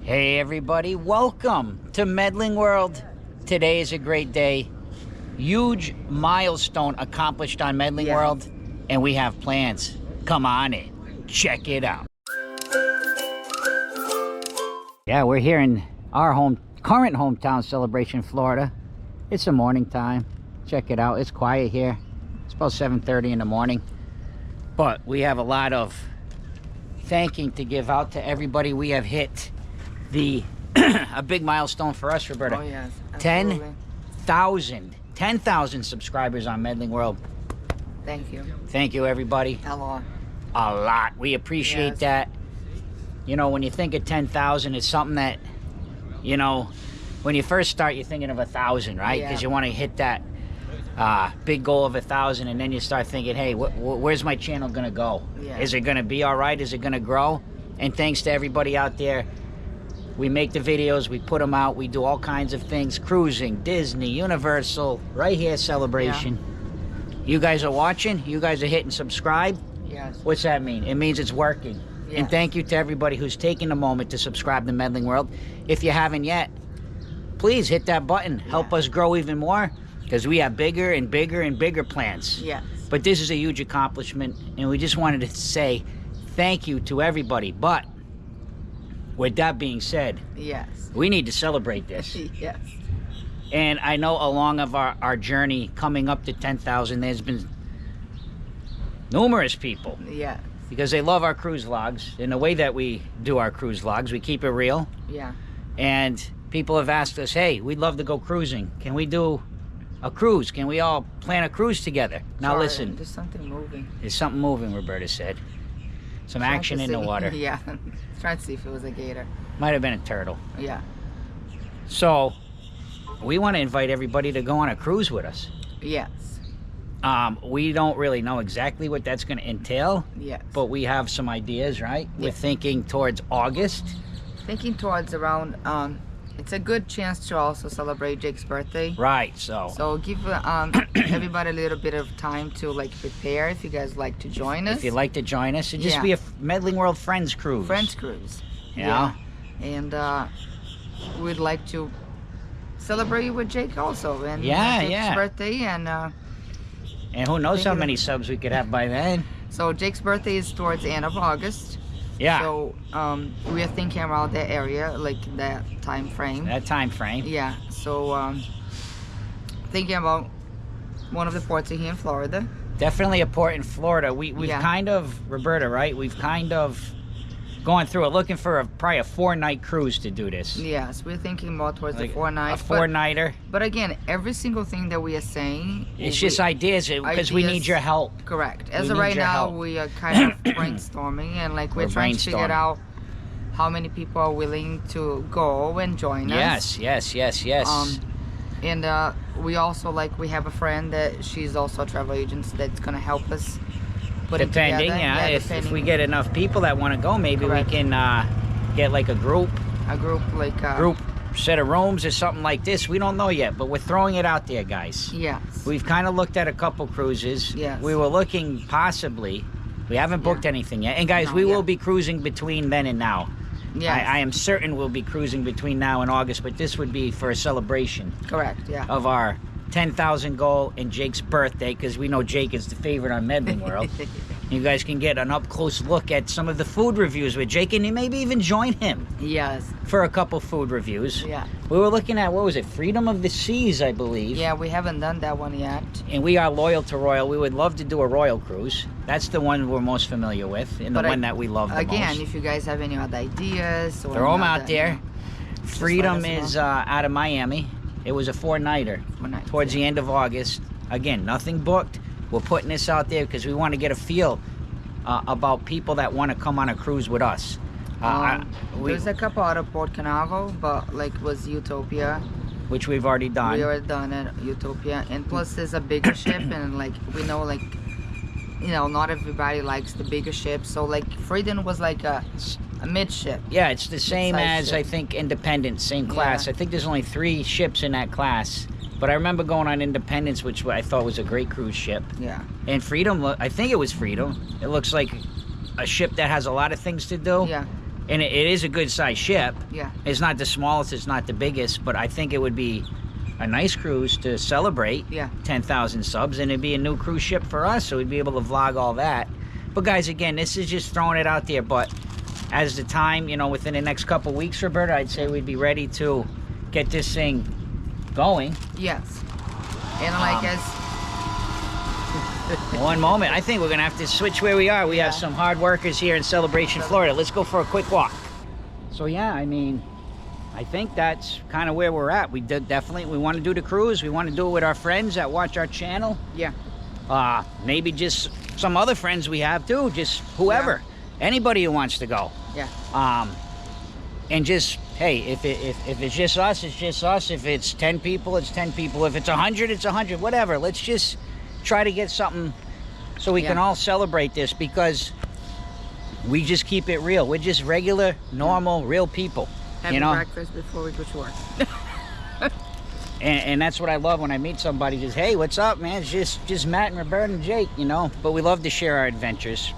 Hey everybody, welcome to Medling World. Today is a great day. Huge milestone accomplished on Medling World, and we have plans. Come on in, check it out. Yeah, we're here in our current hometown celebration, Florida. It's the morning time. Check it out, it's quiet here. It's about 7:30 in the morning. But we have a lot of thanking to give out to everybody. We have hit a big milestone for us, Roberta. Oh yes, 10,000 subscribers on Medling World. Thank you. Thank you, everybody. A lot. A lot. We appreciate that. You know, when you think of 10,000, it's something that, you know, when you first start, you're thinking of 1,000, right? Because you want to hit that big goal of 1,000, and then you start thinking, hey, where's my channel gonna go? Is it gonna be all right? Is it gonna grow? And thanks to everybody out there. We make the videos, we put them out, we do all kinds of things, cruising, Disney, Universal, right here, celebration. You guys are watching, you guys are hitting subscribe. Yes. What's that mean? It means it's working. And thank you to everybody who's taking a moment to subscribe to Medling World. If you haven't yet, please hit that button. Help us grow even more, because we have bigger and bigger and bigger plans. Yes. But this is a huge accomplishment, and we just wanted to say thank you to everybody. But with that being said, we need to celebrate this. Yes. And I know along of our journey coming up to 10,000, there's been numerous people. Yeah. Because they love our cruise vlogs. In the way that we do our cruise vlogs, we keep it real. Yeah. And people have asked us, hey, we'd love to go cruising. Can we do a cruise? Can we all plan a cruise together? Now listen. There's something moving. There's something moving, Roberta said. Some action in the water. Yeah. Trying to see if it was a gator. Might have been a turtle. Yeah. So, we want to invite everybody to go on a cruise with us. Yes. We don't really know exactly what that's going to entail. Yes. But we have some ideas, right? We're thinking towards August. Thinking towards around, it's a good chance to also celebrate Jake's birthday. Right, so give everybody a little bit of time to like prepare if you guys like to join us. If you'd like to join us, it'd just be a Medling World Friends Cruise. Friends Cruise. Yeah. And we'd like to celebrate with Jake also. And Jake's birthday and who knows how many subs we could have by then. So Jake's birthday is towards the end of August. Yeah. So we are thinking around that area, like that time frame. That time frame. Yeah. So thinking about one of the ports here in Florida. Definitely a port in Florida. We've kind of, Roberta, right? We've kind of gone through it, looking for probably a 4-night cruise to do this. Yes, we're thinking more towards like the 4-night. A 4-nighter. But again, every single thing that we are saying, it's just ideas, because we need your help. Correct. As of right now, we are kind of brainstorming, and like we're trying to figure out how many people are willing to go and join us. Yes. And we also we have a friend that she's also a travel agent that's gonna help us. Depending, if we get enough people that want to go, maybe we can get like a group set of rooms or something like this. We don't know yet, but we're throwing it out there, guys. Yes. We've kind of looked at a couple cruises. Yes. We were looking possibly. We haven't booked anything yet. And guys, we will be cruising between then and now. Yes. I am certain we'll be cruising between now and August, but this would be for a celebration. Correct, of our 10,000 goal and Jake's birthday, because we know Jake is the favorite on Medling World. You guys can get an up-close look at some of the food reviews with Jake, and you maybe even join him. Yes. For a couple food reviews. Yeah. We were looking at, what was it, Freedom of the Seas, I believe. Yeah, we haven't done that one yet. And we are loyal to Royal. We would love to do a Royal cruise. That's the one we're most familiar with, and the one that we love the most. Again, if you guys have any other ideas, throw them out there. Freedom is out of Miami. It was a 4-nighter towards the end of August. Again, nothing booked. We're putting this out there because we want to get a feel about people that want to come on a cruise with us. There's a couple out of Port Canaveral, but was Utopia. Which we've already done. We already done it, Utopia. And plus there's a bigger ship, and we know not everybody likes the bigger ship. So Freedom was a midship. Yeah, it's the same as I think Independence, same class. I think there's only 3 ships in that class. But I remember going on Independence, which I thought was a great cruise ship. Yeah. And Freedom, I think it was Freedom. It looks like a ship that has a lot of things to do. Yeah. and it is a good size ship. Yeah. It's not the smallest, it's not the biggest, but I think it would be a nice cruise to celebrate 10,000 subs, and it'd be a new cruise ship for us, so we'd be able to vlog all that. But guys, again, this is just throwing it out there, but as the time, you know, within the next couple weeks, Roberta, I'd say we'd be ready to get this thing going. Yes. And like as one moment, I think we're gonna have to switch where we are. We have some hard workers here in Celebration, Florida. Let's go for a quick walk. So yeah, I mean, I think that's kind of where we're at. We definitely want to do the cruise. We want to do it with our friends that watch our channel. Yeah. Maybe just some other friends we have too, just whoever, anybody who wants to go. Yeah. And just, hey, if it's just us, it's just us. If it's 10 people, it's 10 people. If it's 100, it's 100. Whatever. Let's just try to get something so we can all celebrate this, because we just keep it real. We're just regular, normal, real people. Having breakfast before we go to work. and that's what I love when I meet somebody. Just, hey, what's up, man? It's just Matt and Roberta and Jake, you know. But we love to share our adventures.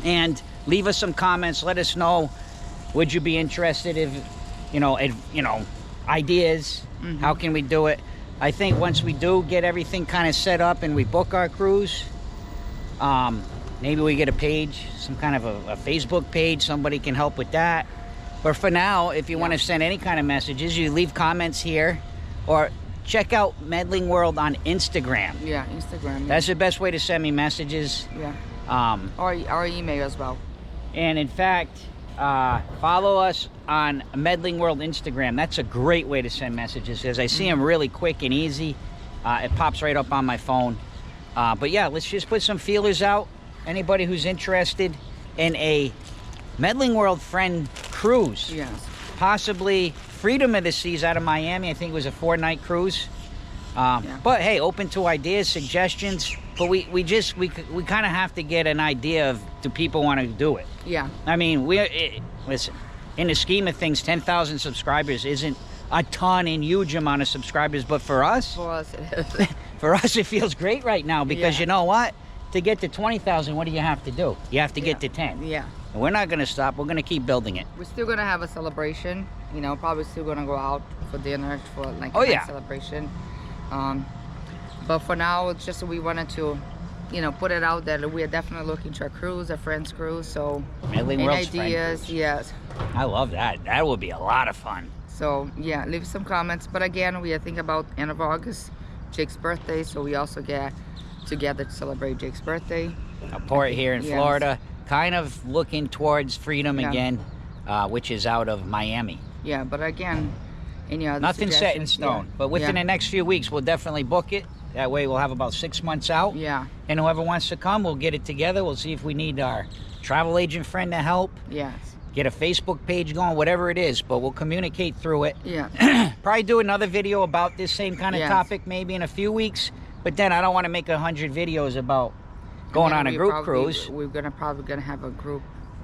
And leave us some comments. Let us know. Would you be interested if, ideas? How can we do it? I think once we do get everything kind of set up and we book our cruise, maybe we get a page, some kind of a Facebook page. Somebody can help with that. But for now, if you want to send any kind of messages, you leave comments here, or check out Medling World on Instagram. Yeah, Instagram. That's the best way to send me messages. Yeah. Or email as well. And in fact, follow us on Medling World Instagram. That's a great way to send messages, as I see them really quick and easy. It pops right up on my phone. But yeah, let's just put some feelers out. Anybody who's interested in a Medling World friend cruise. Yes. Possibly Freedom of the Seas out of Miami. I think it was a 4-night cruise. But hey, open to ideas, suggestions. But we kind of have to get an idea of, do people want to do it? Yeah. I mean, listen, in the scheme of things, 10,000 subscribers isn't a ton and huge amount of subscribers, but for us it feels great right now, because you know what? To get to 20,000, what do you have to do? You have to get to 10. Yeah. And we're not going to stop. We're going to keep building it. We're still going to have a celebration. You know, probably still going to go out for dinner for like a nice celebration. But for now, it's just we wanted to, put it out that we are definitely looking to a cruise, a friend's cruise. So any ideas? Yes. I love that. That would be a lot of fun. So yeah, leave some comments. But again, we are thinking about end of August, Jake's birthday. So we also get together to celebrate Jake's birthday. A port here in Florida, kind of looking towards Freedom again, which is out of Miami. Yeah, but again, nothing set in stone. But within the next few weeks, we'll definitely book it. That way we'll have about 6 months out. Yeah. And whoever wants to come, we'll get it together. We'll see if we need our travel agent friend to help. Yes. Get a Facebook page going, whatever it is, but we'll communicate through it. Yeah. Probably do another video about this same kind of topic maybe in a few weeks. But then I don't want to make 100 videos about going on a group cruise. We're probably gonna have a group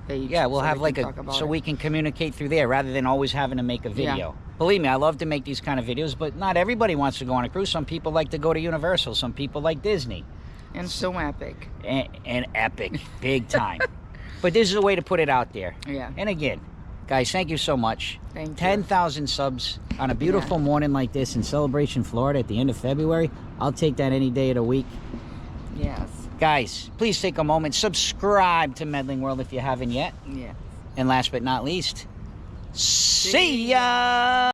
page. Yeah, we'll have like so we can communicate through there rather than always having to make a video. Yeah. Believe me, I love to make these kind of videos, but not everybody wants to go on a cruise. Some people like to go to Universal. Some people like Disney. And so epic. And epic, big time. But this is a way to put it out there. Yeah. And again, guys, thank you so much. Thank you. 10,000 subs on a beautiful morning like this in Celebration, Florida at the end of February. I'll take that any day of the week. Yes. Guys, please take a moment. Subscribe to Medling World if you haven't yet. Yeah. And last but not least, see ya!